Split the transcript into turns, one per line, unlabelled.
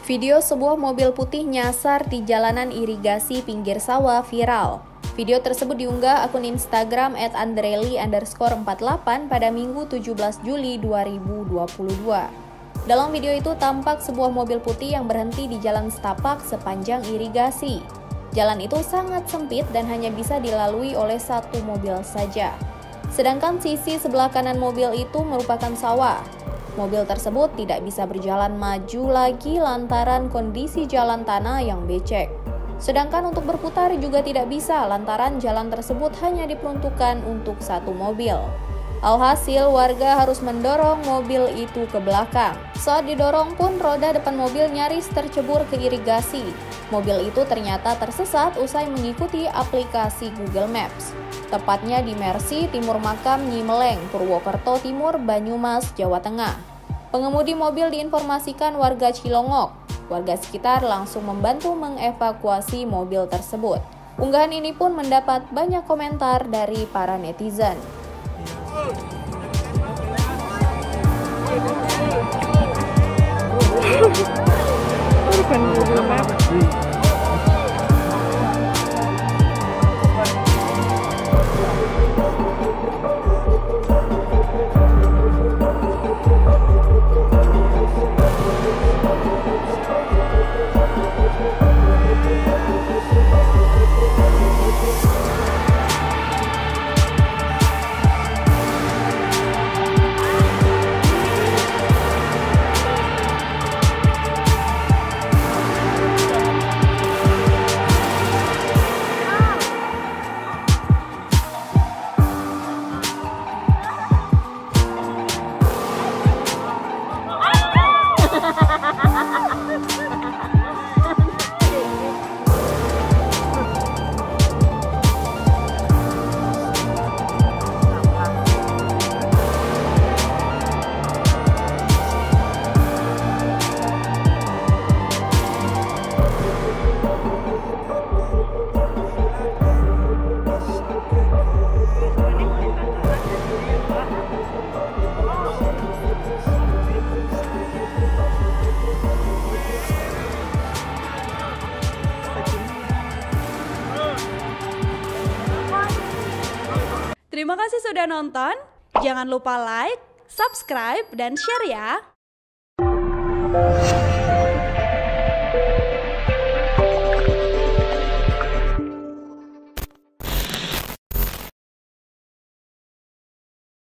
Video sebuah mobil putih nyasar di jalanan irigasi pinggir sawah viral. Video tersebut diunggah akun Instagram @andreli_48 pada Minggu 17 Juli 2022. Dalam video itu tampak sebuah mobil putih yang berhenti di jalan setapak sepanjang irigasi. Jalan itu sangat sempit dan hanya bisa dilalui oleh satu mobil saja. Sedangkan sisi sebelah kanan mobil itu merupakan sawah. Mobil tersebut tidak bisa berjalan maju lagi lantaran kondisi jalan tanah yang becek. Sedangkan untuk berputar juga tidak bisa lantaran jalan tersebut hanya diperuntukkan untuk satu mobil. Alhasil warga harus mendorong mobil itu ke belakang. Saat didorong pun roda depan mobil nyaris tercebur ke irigasi. Mobil itu ternyata tersesat usai mengikuti aplikasi Google Maps. Tepatnya di Mersi, Timur Makam, Nyimeleng, Purwokerto Timur, Banyumas, Jawa Tengah. Pengemudi mobil diinformasikan warga Cilongok. Warga sekitar langsung membantu mengevakuasi mobil tersebut. Unggahan ini pun mendapat banyak komentar dari para netizen.
Terima kasih sudah nonton. Jangan lupa like, subscribe, dan share ya.